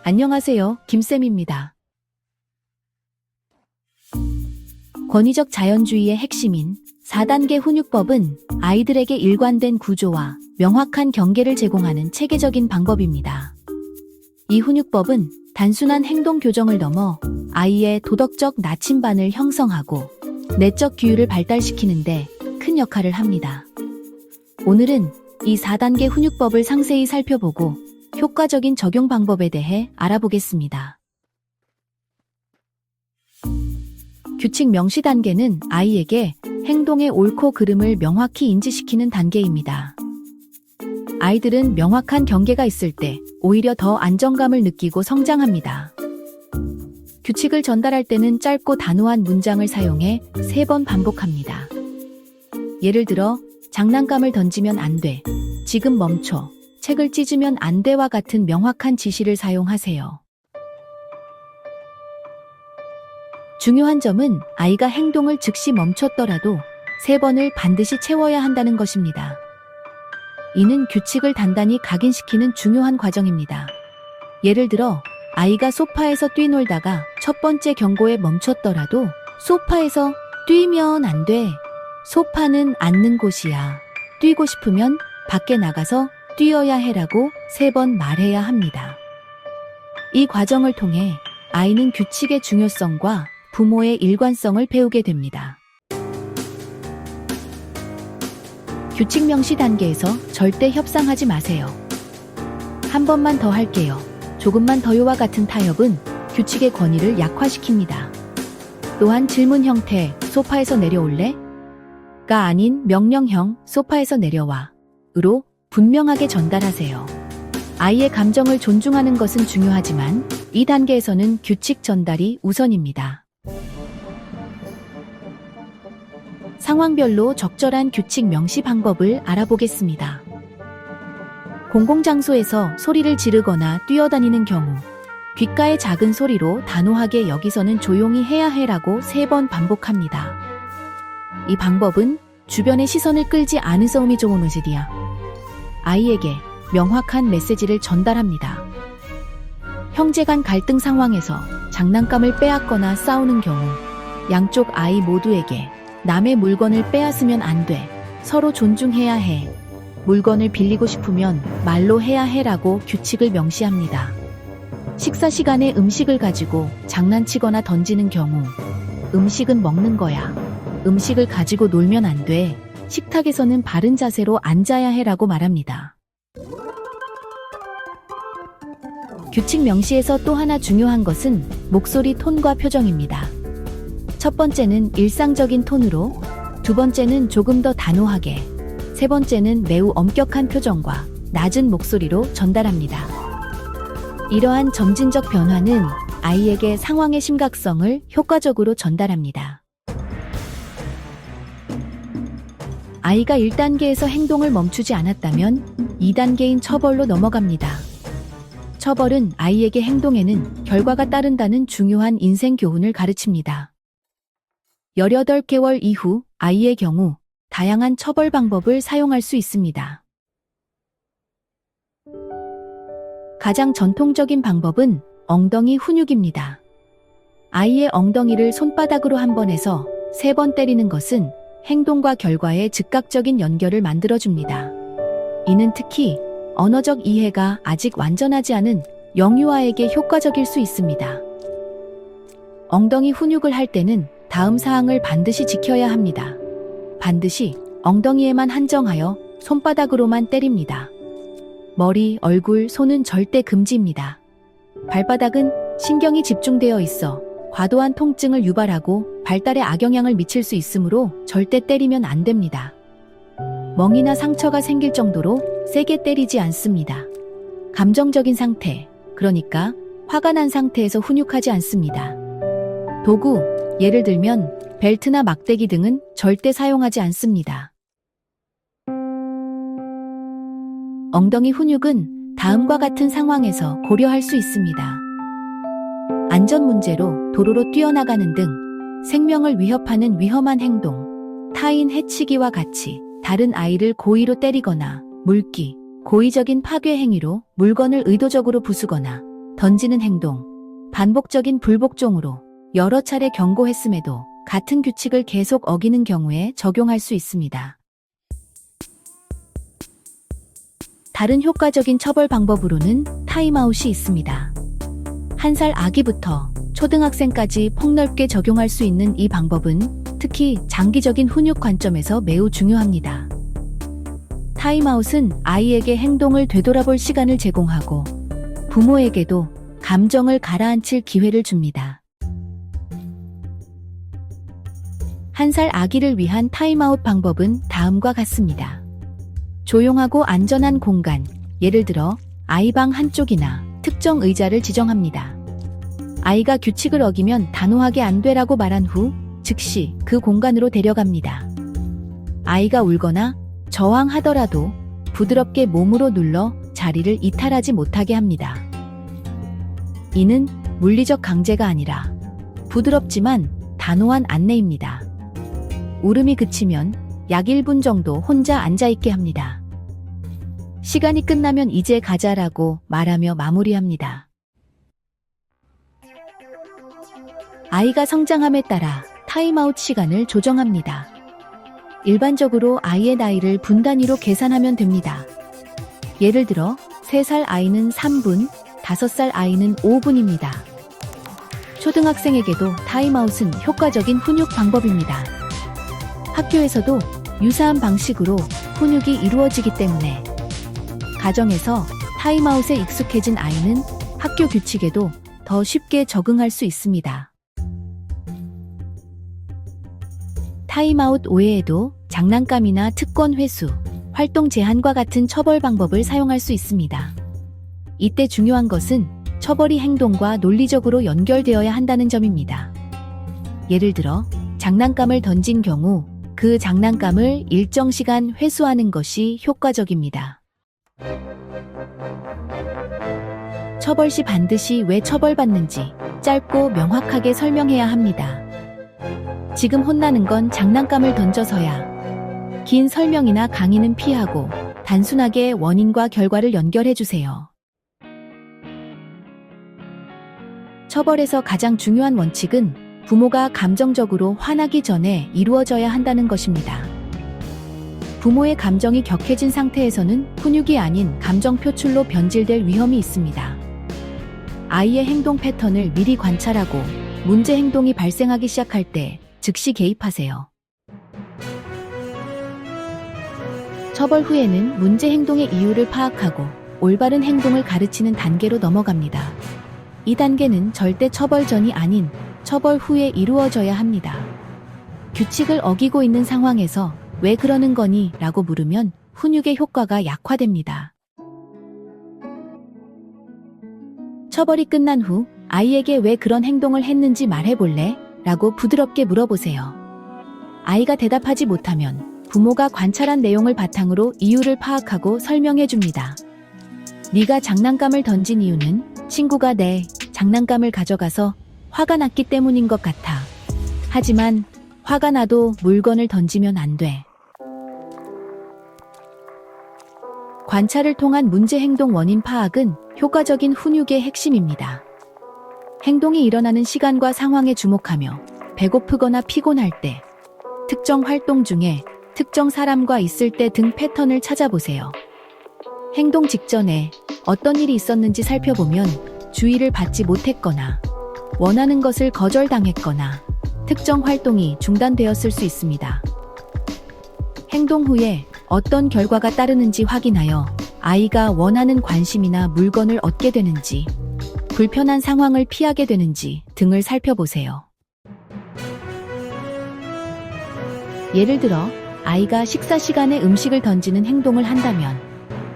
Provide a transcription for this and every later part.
안녕하세요, 김쌤입니다. 권위적 자연주의의 핵심인 4단계 훈육법은 아이들에게 일관된 구조와 명확한 경계를 제공하는 체계적인 방법입니다. 이 훈육법은 단순한 행동 교정을 넘어 아이의 도덕적 나침반을 형성하고 내적 규율을 발달시키는데 큰 역할을 합니다. 오늘은 이 4단계 훈육법을 상세히 살펴보고 효과적인 적용 방법에 대해 알아보겠습니다. 규칙 명시 단계는 아이에게 행동의 옳고 그름을 명확히 인지시키는 단계입니다. 아이들은 명확한 경계가 있을 때 오히려 더 안정감을 느끼고 성장합니다. 규칙을 전달할 때는 짧고 단호한 문장을 사용해 3번 반복합니다. 예를 들어, 장난감을 던지면 안 돼, 지금 멈춰, 책을 찢으면 안 돼와 같은 명확한 지시를 사용하세요. 중요한 점은 아이가 행동을 즉시 멈췄더라도 3번을 반드시 채워야 한다는 것입니다. 이는 규칙을 단단히 각인시키는 중요한 과정입니다. 예를 들어, 아이가 소파에서 뛰놀다가 첫 번째 경고에 멈췄더라도 소파에서 뛰면 안 돼. 소파는 앉는 곳이야. 뛰고 싶으면 밖에 나가서 뛰어야 해라고 3번 말해야 합니다. 이 과정을 통해 아이는 규칙의 중요성과 부모의 일관성을 배우게 됩니다. 규칙 명시 단계에서 절대 협상하지 마세요. 한 번만 더 할게요. 조금만 더요와 같은 타협은 규칙의 권위를 약화시킵니다. 또한 질문 형태, 소파에서 내려올래? 가 아닌 명령형, 소파에서 내려와 으로 분명하게 전달하세요. 아이의 감정을 존중하는 것은 중요하지만 이 단계에서는 규칙 전달이 우선입니다. 상황별로 적절한 규칙 명시 방법을 알아보겠습니다. 공공장소에서 소리를 지르거나 뛰어다니는 경우, 귓가의 작은 소리로 단호하게 여기서는 조용히 해야 해라고 3번 반복합니다. 이 방법은 주변의 시선을 끌지 않으서움이 좋은 의지야. 아이에게 명확한 메시지를 전달합니다. 형제 간 갈등 상황에서 장난감을 빼앗거나 싸우는 경우, 양쪽 아이 모두에게 남의 물건을 빼앗으면 안 돼. 서로 존중해야 해. 물건을 빌리고 싶으면 말로 해야 해라고 규칙을 명시합니다. 식사 시간에 음식을 가지고 장난치거나 던지는 경우, 음식은 먹는 거야. 음식을 가지고 놀면 안 돼. 식탁에서는 바른 자세로 앉아야 해라고 말합니다. 규칙 명시에서 또 하나 중요한 것은 목소리 톤과 표정입니다. 첫 번째는 일상적인 톤으로, 두 번째는 조금 더 단호하게, 세 번째는 매우 엄격한 표정과 낮은 목소리로 전달합니다. 이러한 점진적 변화는 아이에게 상황의 심각성을 효과적으로 전달합니다. 아이가 1단계에서 행동을 멈추지 않았다면 2단계인 처벌로 넘어갑니다. 처벌은 아이에게 행동에는 결과가 따른다는 중요한 인생 교훈을 가르칩니다. 18개월 이후 아이의 경우 다양한 처벌 방법을 사용할 수 있습니다. 가장 전통적인 방법은 엉덩이 훈육입니다. 아이의 엉덩이를 손바닥으로 한 번 해서 3번 때리는 것은 행동과 결과의 즉각적인 연결을 만들어줍니다. 이는 특히 언어적 이해가 아직 완전하지 않은 영유아에게 효과적일 수 있습니다. 엉덩이 훈육을 할 때는 다음 사항을 반드시 지켜야 합니다. 반드시 엉덩이에만 한정하여 손바닥으로만 때립니다. 머리, 얼굴, 손은 절대 금지입니다. 발바닥은 신경이 집중되어 있어 과도한 통증을 유발하고 발달에 악영향을 미칠 수 있으므로 절대 때리면 안 됩니다. 멍이나 상처가 생길 정도로 세게 때리지 않습니다. 감정적인 상태, 그러니까 화가 난 상태에서 훈육하지 않습니다. 도구, 예를 들면 벨트나 막대기 등은 절대 사용하지 않습니다. 엉덩이 훈육은 다음과 같은 상황에서 고려할 수 있습니다. 안전 문제로 도로로 뛰어나가는 등 생명을 위협하는 위험한 행동, 타인 해치기와 같이 다른 아이를 고의로 때리거나 물기, 고의적인 파괴 행위로 물건을 의도적으로 부수거나 던지는 행동, 반복적인 불복종으로 여러 차례 경고했음에도 같은 규칙을 계속 어기는 경우에 적용할 수 있습니다. 다른 효과적인 처벌 방법으로는 타임아웃이 있습니다. 1살 아기부터 초등학생까지 폭넓게 적용할 수 있는 이 방법은 특히 장기적인 훈육 관점에서 매우 중요합니다. 타임아웃은 아이에게 행동을 되돌아볼 시간을 제공하고 부모에게도 감정을 가라앉힐 기회를 줍니다. 1살 아기를 위한 타임아웃 방법은 다음과 같습니다. 조용하고 안전한 공간, 예를 들어 아이방 한쪽이나 특정 의자를 지정합니다. 아이가 규칙을 어기면 단호하게 안 되라고 말한 후 즉시 그 공간으로 데려갑니다. 아이가 울거나 저항하더라도 부드럽게 몸으로 눌러 자리를 이탈하지 못하게 합니다. 이는 물리적 강제가 아니라 부드럽지만 단호한 안내입니다. 울음이 그치면 약 1분 정도 혼자 앉아있게 합니다. 시간이 끝나면 이제 가자라고 말하며 마무리합니다. 아이가 성장함에 따라 타임아웃 시간을 조정합니다. 일반적으로 아이의 나이를 분 단위로 계산하면 됩니다. 예를 들어 3살 아이는 3분, 5살 아이는 5분입니다. 초등학생에게도 타임아웃은 효과적인 훈육 방법입니다. 학교에서도 유사한 방식으로 훈육이 이루어지기 때문에 가정에서 타임아웃에 익숙해진 아이는 학교 규칙에도 더 쉽게 적응할 수 있습니다. 타임아웃 외에도 장난감이나 특권 회수, 활동 제한과 같은 처벌 방법을 사용할 수 있습니다. 이때 중요한 것은 처벌이 행동과 논리적으로 연결되어야 한다는 점입니다. 예를 들어 장난감을 던진 경우 그 장난감을 일정 시간 회수하는 것이 효과적입니다. 처벌 시 반드시 왜 처벌받는지 짧고 명확하게 설명해야 합니다. 지금 혼나는 건 장난감을 던져서야. 긴 설명이나 강의는 피하고 단순하게 원인과 결과를 연결해주세요. 처벌에서 가장 중요한 원칙은 부모가 감정적으로 화나기 전에 이루어져야 한다는 것입니다. 부모의 감정이 격해진 상태에서는 훈육이 아닌 감정 표출로 변질될 위험이 있습니다. 아이의 행동 패턴을 미리 관찰하고 문제 행동이 발생하기 시작할 때 즉시 개입하세요. 처벌 후에는 문제 행동의 이유를 파악하고 올바른 행동을 가르치는 단계로 넘어갑니다. 이 단계는 절대 처벌 전이 아닌 처벌 후에 이루어져야 합니다. 규칙을 어기고 있는 상황에서 왜 그러는 거니? 라고 물으면 훈육의 효과가 약화됩니다. 처벌이 끝난 후 아이에게 왜 그런 행동을 했는지 말해볼래? 라고 부드럽게 물어보세요. 아이가 대답하지 못하면 부모가 관찰한 내용을 바탕으로 이유를 파악하고 설명해줍니다. 네가 장난감을 던진 이유는 친구가 내 장난감을 가져가서 화가 났기 때문인 것 같아. 하지만 화가 나도 물건을 던지면 안 돼. 관찰을 통한 문제 행동 원인 파악은 효과적인 훈육의 핵심입니다. 행동이 일어나는 시간과 상황에 주목하며 배고프거나 피곤할 때, 특정 활동 중에 특정 사람과 있을 때 등 패턴을 찾아보세요. 행동 직전에 어떤 일이 있었는지 살펴보면 주의를 받지 못했거나 원하는 것을 거절당했거나 특정 활동이 중단되었을 수 있습니다. 행동 후에 어떤 결과가 따르는지 확인하여 아이가 원하는 관심이나 물건을 얻게 되는지, 불편한 상황을 피하게 되는지 등을 살펴보세요. 예를 들어 아이가 식사 시간에 음식을 던지는 행동을 한다면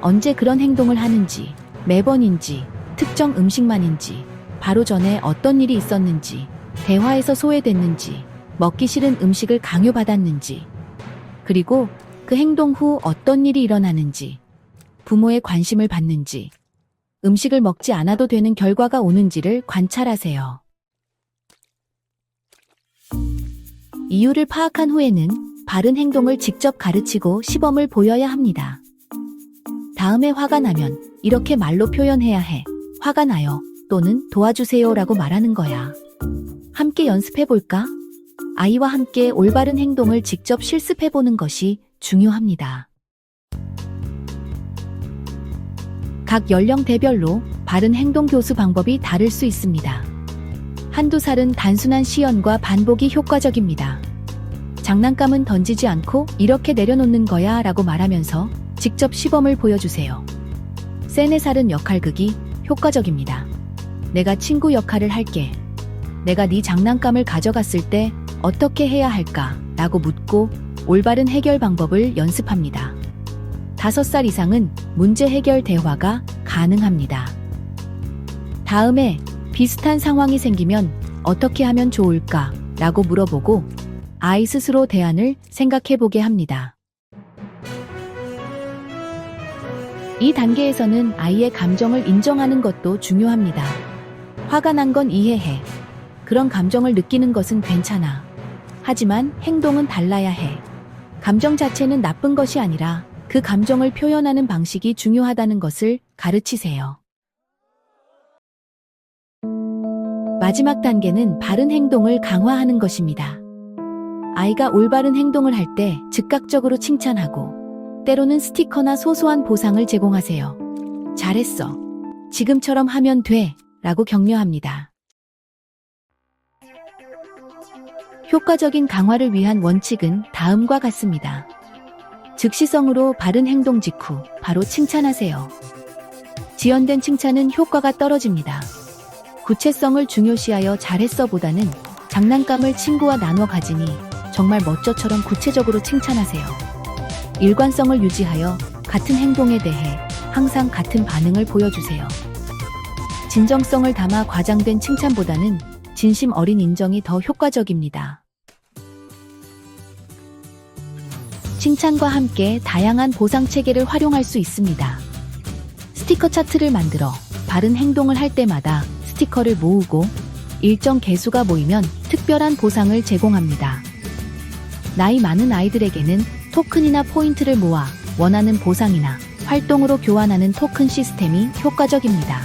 언제 그런 행동을 하는지, 매번인지, 특정 음식만인지, 바로 전에 어떤 일이 있었는지, 대화에서 소외됐는지, 먹기 싫은 음식을 강요받았는지, 그리고 그 행동 후 어떤 일이 일어나는지, 부모의 관심을 받는지, 음식을 먹지 않아도 되는 결과가 오는지를 관찰하세요. 이유를 파악한 후에는 바른 행동을 직접 가르치고 시범을 보여야 합니다. 다음에 화가 나면 이렇게 말로 표현해야 해. 화가 나요. 또는 도와주세요라고 말하는 거야. 함께 연습해볼까? 아이와 함께 올바른 행동을 직접 실습해보는 것이 중요합니다. 각 연령대별로 바른 행동 교수 방법이 다를 수 있습니다. 한두 살은 단순한 시연과 반복이 효과적입니다. 장난감은 던지지 않고 이렇게 내려놓는 거야 라고 말하면서 직접 시범을 보여주세요. 3, 4살은 역할극이 효과적입니다. 내가 친구 역할을 할게. 내가 네 장난감을 가져갔을 때 어떻게 해야 할까? 라고 묻고 올바른 해결 방법을 연습합니다. 5살 이상은 문제 해결 대화가 가능합니다. 다음에 비슷한 상황이 생기면 어떻게 하면 좋을까? 라고 물어보고 아이 스스로 대안을 생각해보게 합니다. 이 단계에서는 아이의 감정을 인정하는 것도 중요합니다. 화가 난 건 이해해. 그런 감정을 느끼는 것은 괜찮아. 하지만 행동은 달라야 해. 감정 자체는 나쁜 것이 아니라 그 감정을 표현하는 방식이 중요하다는 것을 가르치세요. 마지막 단계는 바른 행동을 강화하는 것입니다. 아이가 올바른 행동을 할 때 즉각적으로 칭찬하고 때로는 스티커나 소소한 보상을 제공하세요. 잘했어. 지금처럼 하면 돼. 라고 격려합니다. 효과적인 강화를 위한 원칙은 다음과 같습니다. 즉시성으로 바른 행동 직후 바로 칭찬하세요. 지연된 칭찬은 효과가 떨어집니다. 구체성을 중요시하여 잘했어 보다는 장난감을 친구와 나눠 가지니 정말 멋져처럼 구체적으로 칭찬하세요. 일관성을 유지하여 같은 행동에 대해 항상 같은 반응을 보여주세요. 진정성을 담아 과장된 칭찬보다는 진심 어린 인정이 더 효과적입니다. 칭찬과 함께 다양한 보상 체계를 활용할 수 있습니다. 스티커 차트를 만들어 바른 행동을 할 때마다 스티커를 모으고 일정 개수가 모이면 특별한 보상을 제공합니다. 나이 많은 아이들에게는 토큰이나 포인트를 모아 원하는 보상이나 활동으로 교환하는 토큰 시스템이 효과적입니다.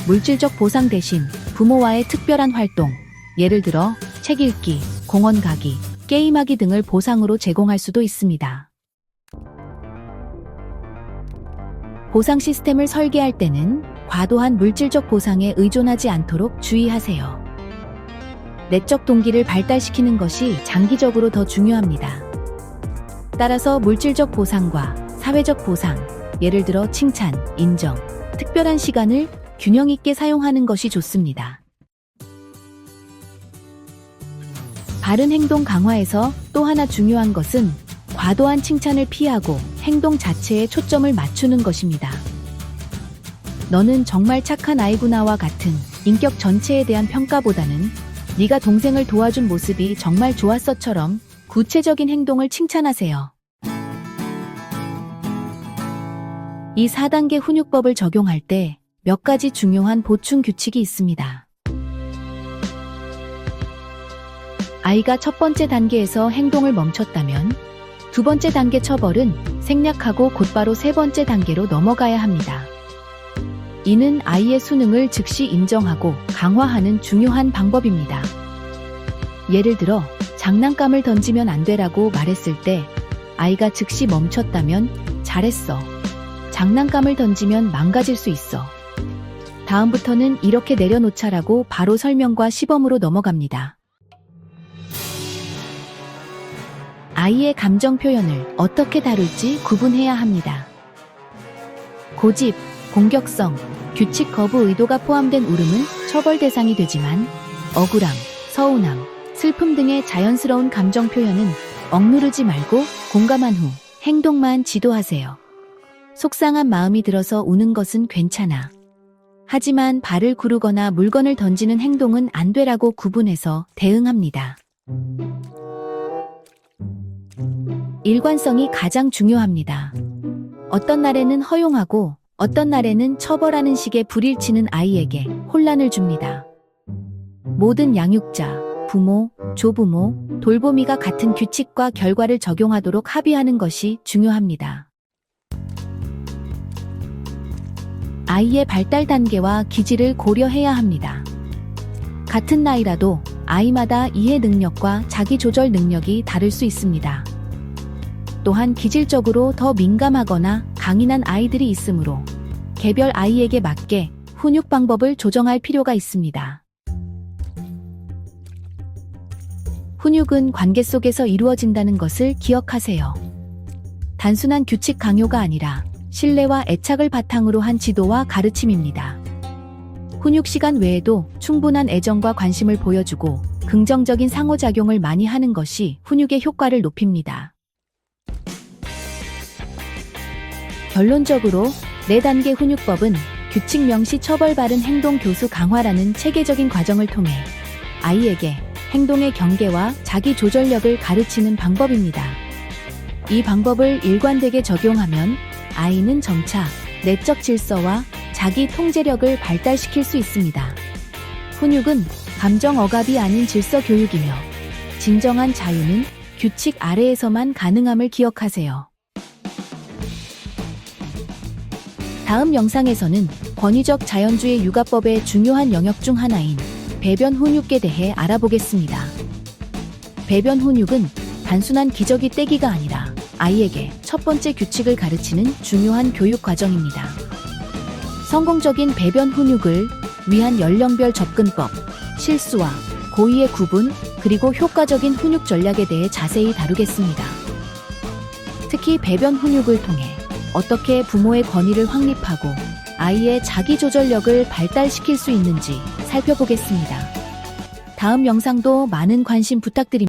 물질적 보상 대신 부모와의 특별한 활동, 예를 들어 책 읽기, 공원 가기, 게임하기 등을 보상으로 제공할 수도 있습니다. 보상 시스템을 설계할 때는 과도한 물질적 보상에 의존하지 않도록 주의하세요. 내적 동기를 발달시키는 것이 장기적으로 더 중요합니다. 따라서 물질적 보상과 사회적 보상, 예를 들어 칭찬, 인정, 특별한 시간을 균형 있게 사용하는 것이 좋습니다. 바른 행동 강화에서 또 하나 중요한 것은 과도한 칭찬을 피하고 행동 자체에 초점을 맞추는 것입니다. 너는 정말 착한 아이구나와 같은 인격 전체에 대한 평가보다는 네가 동생을 도와준 모습이 정말 좋았어처럼 구체적인 행동을 칭찬하세요. 이 4단계 훈육법을 적용할 때 몇 가지 중요한 보충 규칙이 있습니다. 아이가 첫 번째 단계에서 행동을 멈췄다면 두 번째 단계 처벌은 생략하고 곧바로 세 번째 단계로 넘어가야 합니다. 이는 아이의 수능을 즉시 인정하고 강화하는 중요한 방법입니다. 예를 들어 장난감을 던지면 안 되라고 말했을 때 아이가 즉시 멈췄다면 잘했어. 장난감을 던지면 망가질 수 있어. 다음부터는 이렇게 내려놓자라고 바로 설명과 시범으로 넘어갑니다. 아이의 감정 표현을 어떻게 다룰지 구분해야 합니다. 고집, 공격성, 규칙 거부 의도가 포함된 울음은 처벌 대상이 되지만 억울함, 서운함, 슬픔 등의 자연스러운 감정 표현은 억누르지 말고 공감한 후 행동만 지도하세요. 속상한 마음이 들어서 우는 것은 괜찮아. 하지만 발을 구르거나 물건을 던지는 행동은 안 되라고 구분해서 대응합니다. 일관성이 가장 중요합니다. 어떤 날에는 허용하고 어떤 날에는 처벌하는 식의 불일치는 아이에게 혼란을 줍니다. 모든 양육자, 부모, 조부모, 돌보미가 같은 규칙과 결과를 적용하도록 합의하는 것이 중요합니다. 아이의 발달 단계와 기질을 고려해야 합니다. 같은 나이라도 아이마다 이해 능력과 자기 조절 능력이 다를 수 있습니다. 또한 기질적으로 더 민감하거나 강인한 아이들이 있으므로 개별 아이에게 맞게 훈육 방법을 조정할 필요가 있습니다. 훈육은 관계 속에서 이루어진다는 것을 기억하세요. 단순한 규칙 강요가 아니라 신뢰와 애착을 바탕으로 한 지도와 가르침입니다. 훈육 시간 외에도 충분한 애정과 관심을 보여주고 긍정적인 상호작용을 많이 하는 것이 훈육의 효과를 높입니다. 결론적으로 4단계 훈육법은 규칙 명시 처벌 바른 행동 교수 강화라는 체계적인 과정을 통해 아이에게 행동의 경계와 자기 조절력을 가르치는 방법입니다. 이 방법을 일관되게 적용하면 아이는 점차 내적 질서와 자기 통제력을 발달시킬 수 있습니다. 훈육은 감정 억압이 아닌 질서 교육이며 진정한 자유는 규칙 아래에서만 가능함을 기억하세요. 다음 영상에서는 권위적 자연주의 육아법의 중요한 영역 중 하나인 배변 훈육에 대해 알아보겠습니다. 배변 훈육은 단순한 기저귀 떼기가 아니라 아이에게 첫 번째 규칙을 가르치는 중요한 교육 과정입니다. 성공적인 배변 훈육을 위한 연령별 접근법, 실수와 고의의 구분, 그리고 효과적인 훈육 전략에 대해 자세히 다루겠습니다. 특히 배변 훈육을 통해 어떻게 부모의 권위를 확립하고 아이의 자기 조절력을 발달시킬 수 있는지 살펴보겠습니다. 다음 영상도 많은 관심 부탁드립니다.